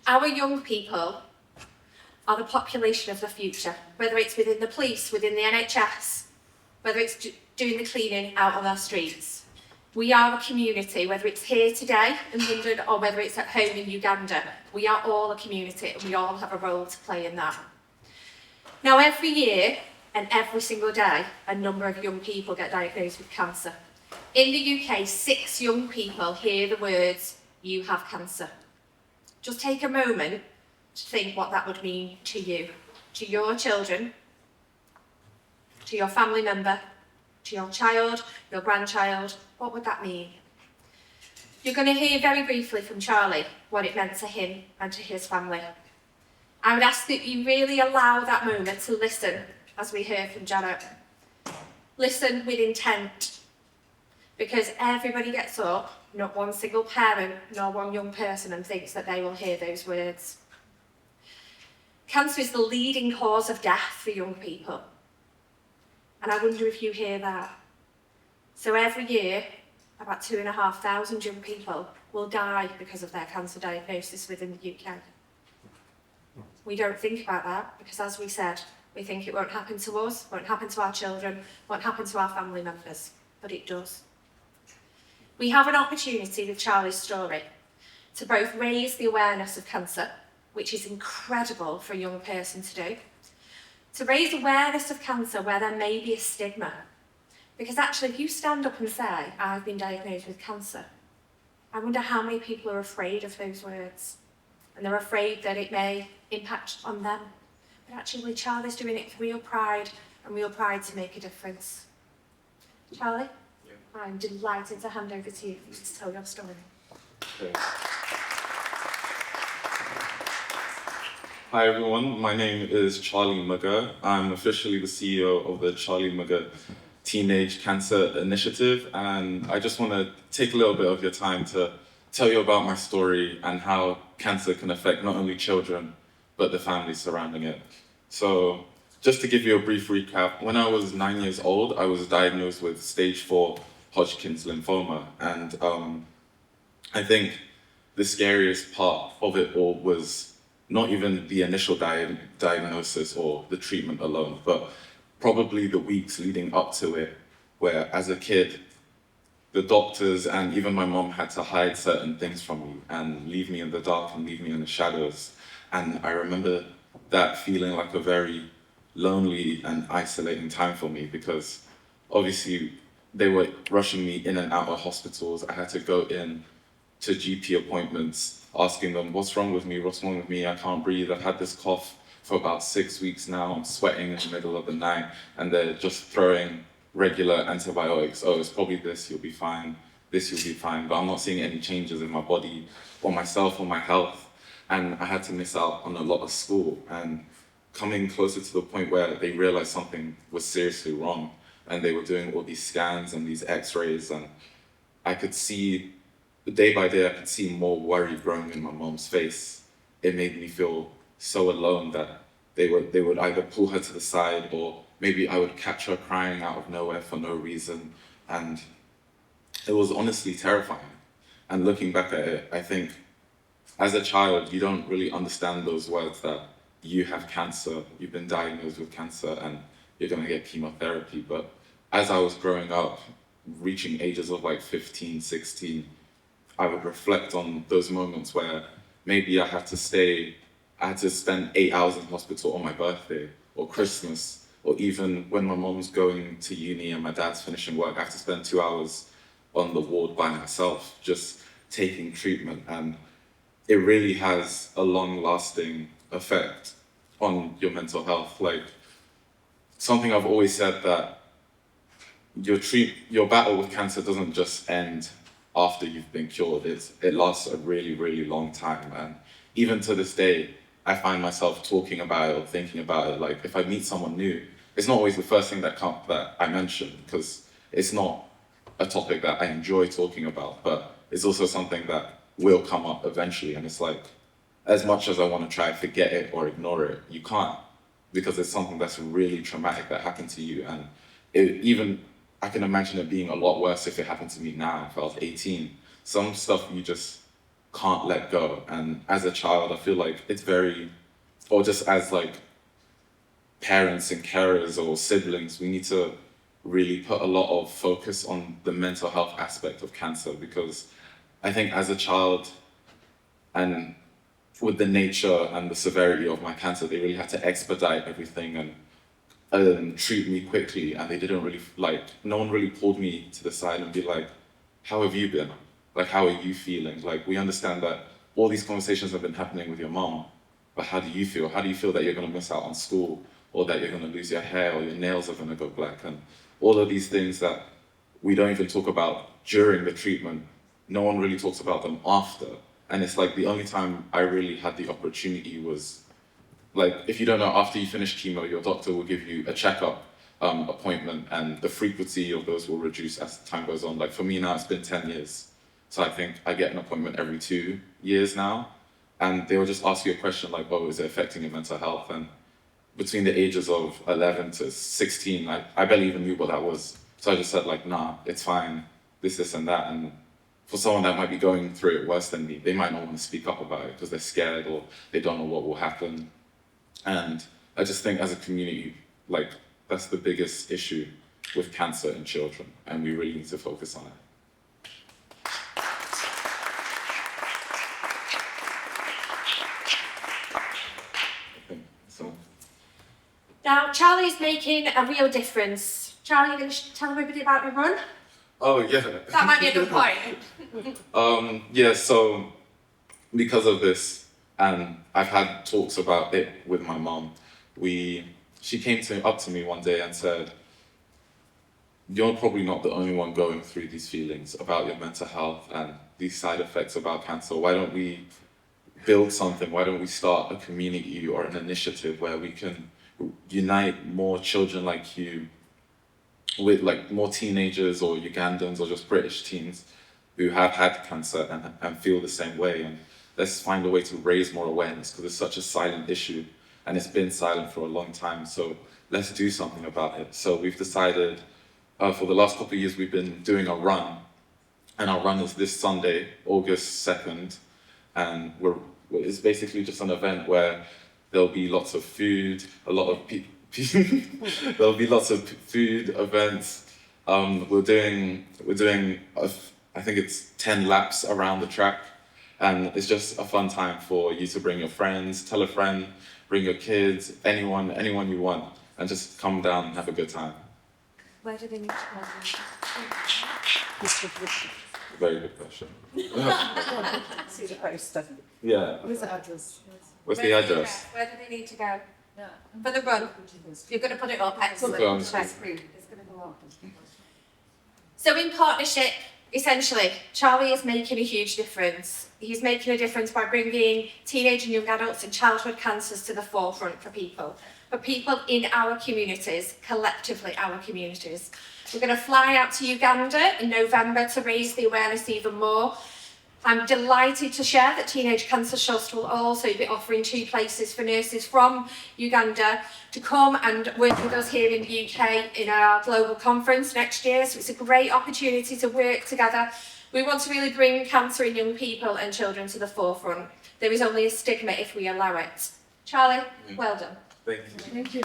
Our young people are the population of the future, whether it's within the police, within the NHS, whether it's doing the cleaning out on our streets. We are a community, whether it's here today in London or whether it's at home in Uganda. We are all a community and we all have a role to play in that. Now, every year and every single day, a number of young people get diagnosed with cancer. In the UK, 6 young people hear the words, "You have cancer." Just take a moment to think what that would mean to you, to your children, to your family member, to your child, your grandchild. What would that mean? You're going to hear very briefly from Charlie what it meant to him and to his family. I would ask that you really allow that moment to listen, as we heard from Janet. Listen with intent, because everybody gets up, not one single parent, nor one young person, and thinks that they will hear those words. Cancer is the leading cause of death for young people. And I wonder if you hear that. So every year, about 2,500 young people will die because of their cancer diagnosis within the UK. We don't think about that because, as we said, we think it won't happen to us, won't happen to our children, won't happen to our family members, but it does. We have an opportunity with Charlie's story to both raise the awareness of cancer, which is incredible for a young person to do, to raise awareness of cancer where there may be a stigma. Because actually, if you stand up and say, "I've been diagnosed with cancer," I wonder how many people are afraid of those words. And they're afraid that it may impact on them. But actually, Charlie's doing it with real pride to make a difference. Charlie? Yeah. I'm delighted to hand over to you to tell your story. Okay. Hi everyone, my name is Charlie Mugga. I'm officially the CEO of the Charlie Mugga Teenage Cancer Initiative, and I just want to take a little bit of your time to tell you about my story and how cancer can affect not only children, but the families surrounding it. So just to give you a brief recap, when I was 9 years old, I was diagnosed with stage 4 Hodgkin's lymphoma. And I think the scariest part of it all was not even the initial diagnosis or the treatment alone, but probably the weeks leading up to it, where as a kid, the doctors and even my mom had to hide certain things from me and leave me in the dark and leave me in the shadows. And I remember that feeling like a very lonely and isolating time for me, because obviously they were rushing me in and out of hospitals. I had to go in to GP appointments, asking them, "What's wrong with me? What's wrong with me? I can't breathe. I've had this cough for about 6 weeks now. I'm sweating in the middle of the night." And they're just throwing regular antibiotics. "Oh, it's probably this, you'll be fine. This, you'll be fine." But I'm not seeing any changes in my body or myself or my health. And I had to miss out on a lot of school. And coming closer to the point where they realized something was seriously wrong, and they were doing all these scans and these x-rays, and I could see, day by day, I could see more worry growing in my mom's face. It made me feel so alone that they would either pull her to the side, or maybe I would catch her crying out of nowhere for no reason. And it was honestly terrifying. And looking back at it, I think as a child, you don't really understand those words that you have cancer, you've been diagnosed with cancer, and you're gonna get chemotherapy. But as I was growing up, reaching ages of like 15, 16, I would reflect on those moments where maybe I had to spend 8 hours in hospital on my birthday or Christmas, or even when my mom's going to uni and my dad's finishing work, I have to spend 2 hours on the ward by myself, just taking treatment. And it really has a long-lasting effect on your mental health. Like, something I've always said, that your battle with cancer doesn't just end after you've been cured. It lasts a really, really long time. And even to this day, I find myself talking about it or thinking about it. Like, if I meet someone new, it's not always the first thing that I mention, because it's not a topic that I enjoy talking about, but it's also something that will come up eventually. And it's like, as much as I want to try and forget it or ignore it, you can't, because it's something that's really traumatic that happened to you. And I can imagine it being a lot worse if it happened to me now, if I was 18. Some stuff you just can't let go. And as a child, I feel like it's very, or just as like parents and carers or siblings, we need to really put a lot of focus on the mental health aspect of cancer, because I think as a child, and with the nature and the severity of my cancer, they really had to expedite everything and treat me quickly, and they didn't really, like, no one really pulled me to the side and be like, how have you been? Like, how are you feeling? Like, we understand that all these conversations have been happening with your mom, but how do you feel? How do you feel that you're going to miss out on school, or that you're going to lose your hair, or your nails are going to go black? And all of these things that we don't even talk about during the treatment, no one really talks about them after. And it's like the only time I really had the opportunity was, like, if you don't know, after you finish chemo, your doctor will give you a checkup appointment, and the frequency of those will reduce as time goes on. Like for me now, it's been 10 years. So I think I get an appointment every 2 years now. And they will just ask you a question like, oh, is it affecting your mental health? And between the ages of 11 to 16, I barely even knew what that was. So I just said like, nah, it's fine, this and that. And for someone that might be going through it worse than me, they might not want to speak up about it because they're scared or they don't know what will happen. And I just think as a community, like, that's the biggest issue with cancer in children, and we really need to focus on it. So. Now, Charlie's making a real difference. Charlie, you're going to tell everybody about your run? Oh, yeah. That might be a good point. Yeah, so because of this, and I've had talks about it with my mom, she came up to me one day and said, you're probably not the only one going through these feelings about your mental health and these side effects about cancer. Why don't we build something? Why don't we start a community or an initiative where we can unite more children like you with like more teenagers or Ugandans or just British teens who have had cancer and feel the same way, and let's find a way to raise more awareness, because it's such a silent issue and it's been silent for a long time. So let's do something about it. So we've decided for the last couple of years we've been doing a run, and our run is this Sunday, August 2nd, and it's basically just an event where there'll be lots of food, a lot of people. There'll be lots of food events. We're doing I think it's 10 laps around the track, and it's just a fun time for you to bring your friends, tell a friend, bring your kids, anyone you want, and just come down and have a good time. Where do they need to go? Very good question. See the poster. Yeah. Where's the address? What's the address? Where do they need to go? For the run. You're going to put it up. Excellent. Go on. It's going to go up. So in partnership, essentially, Charlie is making a huge difference. He's making a difference by bringing teenage and young adults and childhood cancers to the forefront for people in our communities, collectively our communities. We're going to fly out to Uganda in November to raise the awareness even more. I'm delighted to share that Teenage Cancer Trust will also be offering 2 places for nurses from Uganda to come and work with us here in the UK in our global conference next year. So it's a great opportunity to work together. We want to really bring cancer in young people and children to the forefront. There is only a stigma if we allow it. Charlie, well done. Thank you. Thank you.